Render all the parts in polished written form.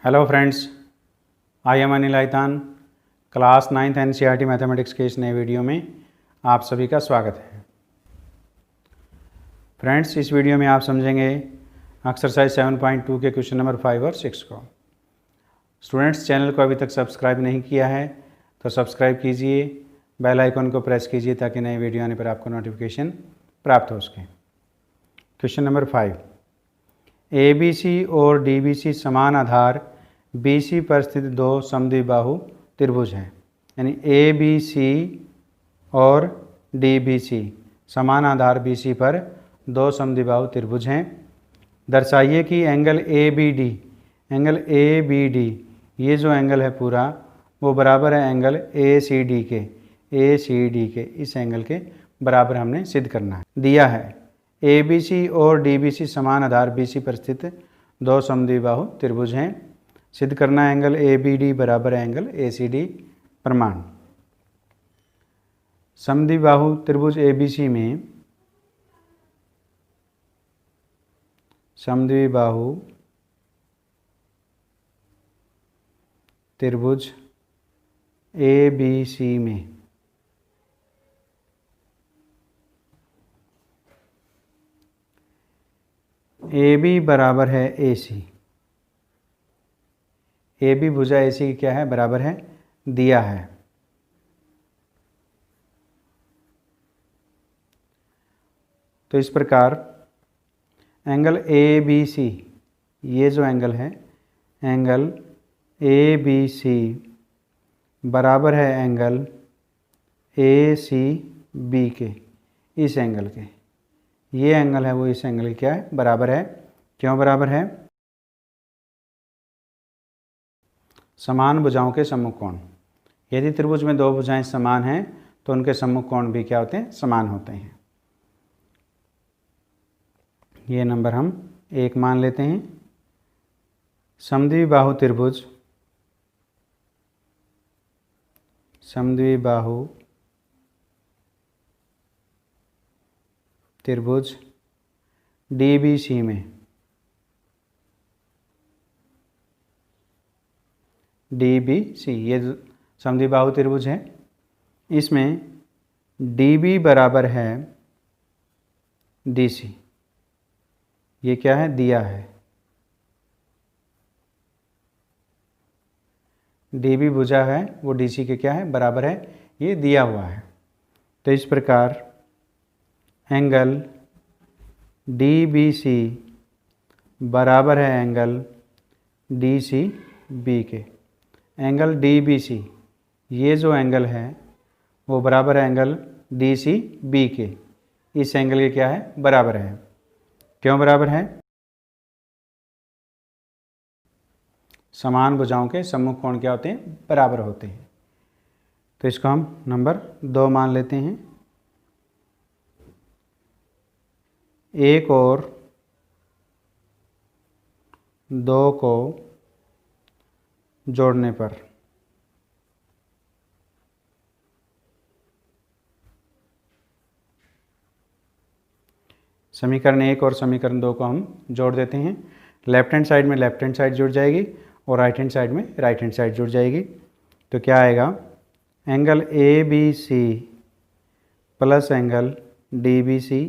Hello friends, I am Anil Aitan. Class 9th NCERT mathematics के इस नए वीडियो में आप सभी का स्वागत है। फ्रेंड्स, इस वीडियो में आप समझेंगे एक्सरसाइज 7.2 के क्वेश्चन नंबर 5 और 6 को। स्टूडेंट्स, चैनल को अभी तक सब्सक्राइब नहीं किया है तो सब्सक्राइब कीजिए, बेल आइकन को प्रेस कीजिए ताकि नए वीडियो आने पर आपको नोटिफिकेशन प्राप्त हो सके। क्वेश्चन नंबर 5, ABC और DBC समान आधार BC पर स्थित दो समद्विबाहु त्रिभुज हैं। यानी ABC और DBC समान आधार BC पर दो समद्विबाहु त्रिभुज हैं। दर्शाइए कि एंगल ABD ये जो एंगल है पूरा वो बराबर है एंगल ACD के इस एंगल के बराबर हमने सिद्ध करना है। दिया है ABC और DBC समान आधार BC पर स्थित दो समद्विबाहु त्रिभुज हैं। सिद्ध करना है एंगल ABD बराबर है एंगल ACD। प्रमाण। समद्विबाहु त्रिभुज ABC में समद्विबाहु त्रिभुज ABC में AB बराबर है AC। AB भुजा AC की क्या है? बराबर है, दिया है। तो इस प्रकार एंगल ABC ये जो एंगल है एंगल ABC बराबर है एंगल ACB के, इस एंगल के। ये एंगल है वो इस एंगल की क्या है? बराबर है। क्यों बराबर है? समान भुजाओं के सम्मुख कोण। यदि त्रिभुज में दो भुजाएं समान हैं तो उनके सम्मुख कोण भी क्या होते हैं? समान होते हैं। ये नंबर हम 1 मान लेते हैं। समद्विबाहु त्रिभुज DBC में DBC ये समद्विबाहु त्रिभुज है, इसमें DB बराबर है DC। ये क्या है? दिया है। DB भुजा है वो DC के क्या है? बराबर है। ये दिया हुआ है। तो इस प्रकार एंगल DBC बराबर है एंगल DCB के। एंगल DBC ये जो एंगल है वो बराबर है एंगल DCB के, इस एंगल के क्या है? बराबर है। क्यों बराबर है? समान भुजाओं के सम्मुख कोण क्या होते हैं? बराबर होते हैं। तो इसको हम नंबर 2 मान लेते हैं। 1 और 2 को जोड़ने पर समीकरण 1 और समीकरण 2 को हम जोड़ देते हैं। लेफ्ट हैंड साइड में लेफ्ट हैंड साइड जुड़ जाएगी और राइट हैंड साइड में राइट हैंड साइड जुड़ जाएगी। तो क्या आएगा? Angle ABC plus angle DBC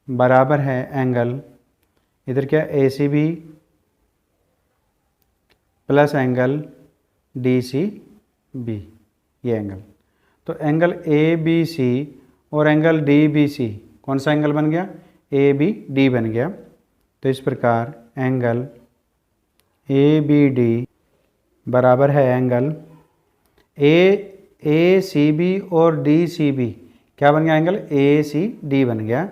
बराबर है एंगल इधर क्या ACB प्लस एंगल DCB, ये एंगल। तो एंगल ABC और एंगल DBC कौन सा एंगल बन गया? ABD बन गया। तो इस प्रकार एंगल ABD बराबर है एंगल ACB और DCB क्या बन गया? एंगल ACD बन गया,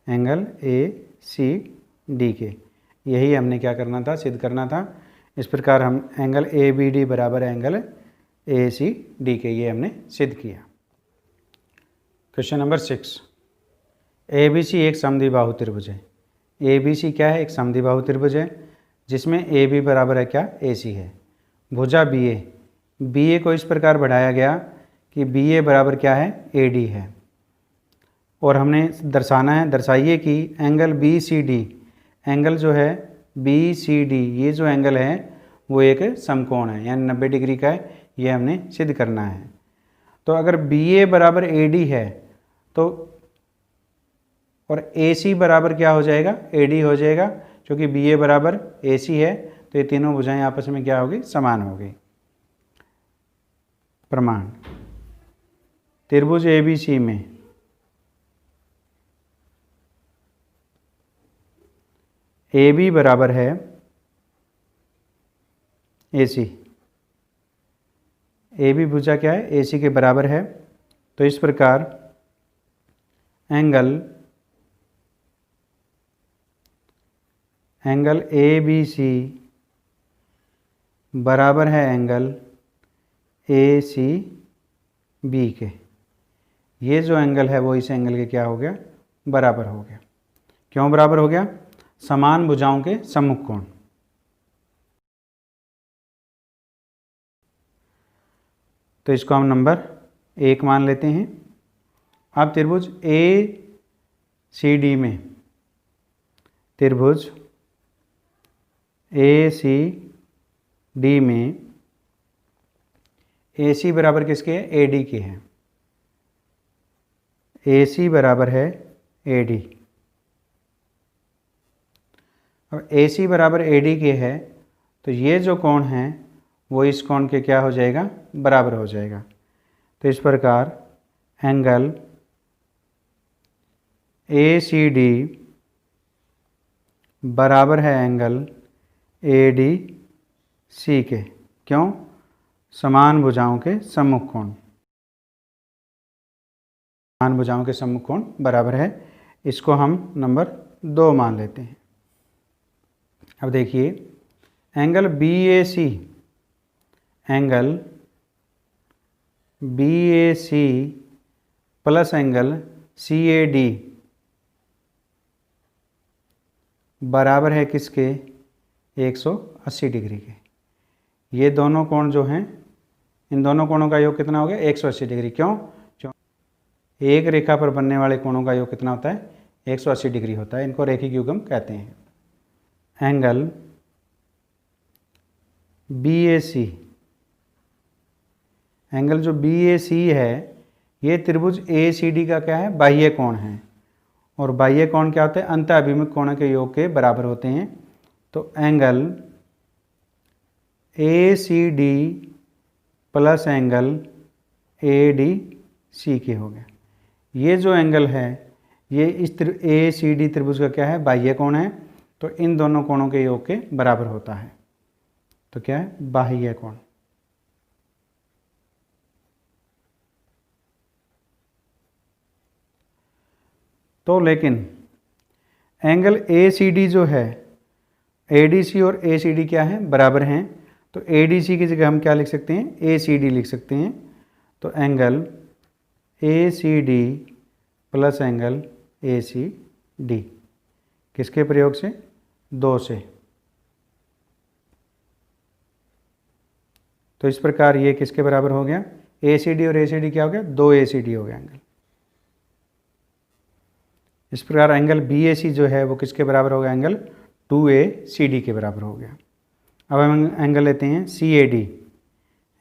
एंगल ACD के। यही हमने क्या करना था? सिद्ध करना था। इस प्रकार हम एंगल ABD बराबर एंगल ACD के, ये हमने सिद्ध किया। क्वेश्चन नंबर 6, ABC एक समद्विबाहु त्रिभुज है। ABC क्या है? एक समद्विबाहु त्रिभुज है जिसमें AB बराबर है क्या? AC है। भुजा BA को इस प्रकार बढ़ाया गया कि BA बराबर क्या है? AD है। और हमने दर्शाइए कि एंगल BCD एंगल जो है बी सी डी ये जो एंगल है वो एक समकोण है, यानी 90 डिग्री का है, ये हमने सिद्ध करना है। तो अगर बी ए बराबर ए डी है तो और ए सी बराबर क्या हो जाएगा, ए डी हो जाएगा, क्योंकि बी ए बराबर ए सी है, तो ये तीनों भुजाएं आपस में क्या होगी, समान होगी। प्रमाण, त्रिभुज ए बी सी में ए बी बराबर है ए सी, ए बी भुजा क्या है, ए सी के बराबर है। तो इस प्रकार एंगल ए बी सी बराबर है एंगल ए सी बी के। ये जो एंगल है वो इस एंगल के क्या हो गया, बराबर हो गया। क्यों बराबर हो गया, समान भुजाओं के सम्मुख कोण। तो इसको हम नंबर 1 मान लेते हैं। अब त्रिभुज ए सी डी में, त्रिभुज ए सी डी में ए सी बराबर किसके है, ए डी के हैं। ए सी बराबर है ए डी। अब ए सी बराबर ए डी के है तो ये जो कोण है वो इस कोण के क्या हो जाएगा, बराबर हो जाएगा। तो इस प्रकार एंगल ए सी डी बराबर है एंगल ए डी सी के। क्यों, समान भुजाओं के सम्मुख कोण, समान भुजाओं के सम्मुख कोण बराबर है। इसको हम नंबर 2 मान लेते हैं। अब देखिए angle B A C, angle B A C plus angle C A D बराबर है किसके, 180 डिग्री के। ये दोनों कोण जो हैं, इन दोनों कोणों का योग कितना हो गया, 180 डिग्री। क्यों, एक रेखा पर बनने वाले कोणों का योग कितना होता है, 180 डिग्री होता है। इनको रेखिक युग्म कहते हैं। Angle B A C, angle जो बी ए सी है ये त्रिभुज ए सी डी का क्या है, बाह्य कोण है। और बाह्य कोण क्या होते हैं, अंत अभिमुख कोणों के योग के बराबर होते हैं। तो angle A C D plus angle A D C के हो गया। ये जो एंगल है ये इस ए सी डी त्रिभुज का क्या है, बाह्य कोण है। तो इन दोनों कोणों के योग के बराबर होता है। तो क्या है, बाह्य कोण। तो लेकिन एंगल ए सी डी जो है, ए डी सी और ए सी डी क्या है, बराबर हैं। तो ए डी सी की जगह हम क्या लिख सकते हैं, ए सी डी लिख सकते हैं। तो angle A C D plus angle A C D किसके प्रयोग से, 2 से। तो इस प्रकार ये किसके बराबर हो गया, ए सी डी और ए सी डी क्या हो गया, 2 ए सी डी हो गया एंगल। इस प्रकार एंगल बी ए सी जो है वो किसके बराबर हो गया, एंगल 2 ए सी डी के बराबर हो गया। अब हम एंगल लेते हैं C A D,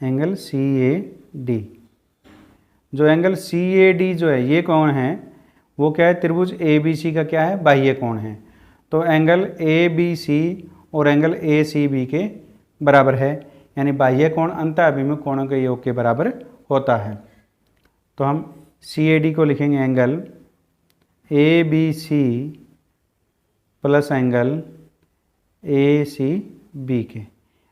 angle C A D. जो एंगल सी ए डी जो है ये कौन है, वो क्या है, त्रिभुज ए बी सी का क्या है, बाह्य कोण है। तो एंगल ए बी सी और एंगल ए सी बी के बराबर है, यानी बाह्य कोण अंत अभिमुख कोणों के योग के बराबर होता है। तो हम सी ए डी को लिखेंगे angle A B C plus angle A C B के।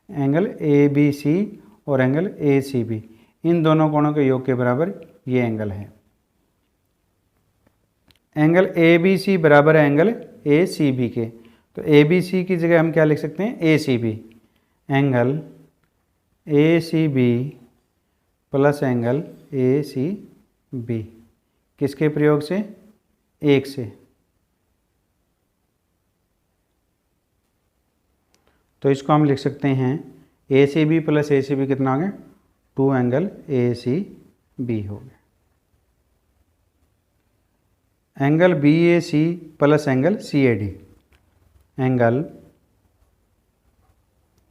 एंगल ए बी सी और एंगल ए सी बी, इन दोनों कोणों के योग के बराबर ये एंगल है। एंगल ए बी सी बराबर है एंगल ए सी बी के। तो ए बी सी की जगह हम क्या लिख सकते हैं, A C B. Angle A C B plus angle A C B किसके प्रयोग से, 1 से। तो इसको हम लिख सकते हैं A C B plus A C B कितना हो गया, 2 एंगल ए सी बी हो गया। Angle B A C plus angle C A D, angle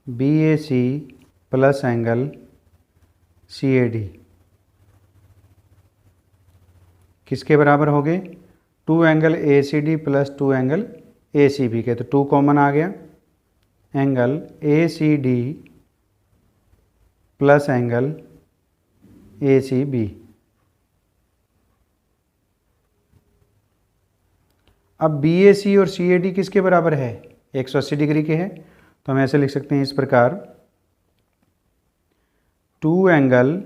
BAC plus angle CAD किसके बराबर हो गए? 2 angle ACD plus 2 angle ACB के, तो 2 कॉमन आ गया। Angle ACD plus angle ACB। अब BAC और CAD किसके बराबर है? 180 डिग्री के है, तो हम ऐसे लिख सकते हैं इस प्रकार 2 एंगल,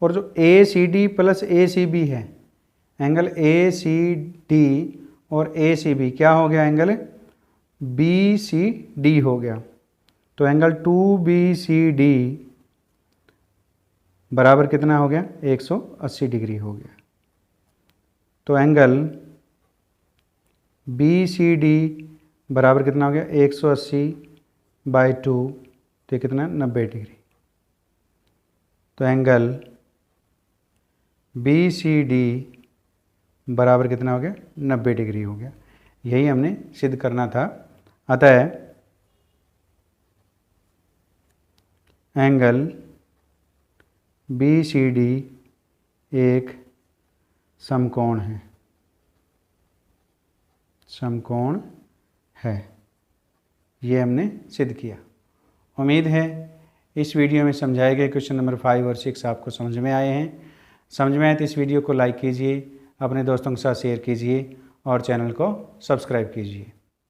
और जो ACD प्लस ACB है, एंगल ACD और ACB क्या हो गया? एंगल BCD हो गया। तो एंगल 2BCD बराबर कितना हो गया? 180 डिग्री हो गया। तो एंगल BCD बराबर कितना हो गया? 180/2, तो कितना? 90 डिग्री। तो एंगल BCD बराबर कितना हो गया? 90 डिग्री हो गया। यही हमने सिद्ध करना था। अतः एंगल BCD एक समकोण है, समकोण है। ये हमने सिद्ध किया। उम्मीद है इस वीडियो में समझाए गए क्वेश्चन नंबर 5 और 6 आपको समझ में आए हैं। समझ में आए तो इस वीडियो को लाइक कीजिए, अपने दोस्तों के साथ शेयर कीजिए और चैनल को सब्सक्राइब कीजिए।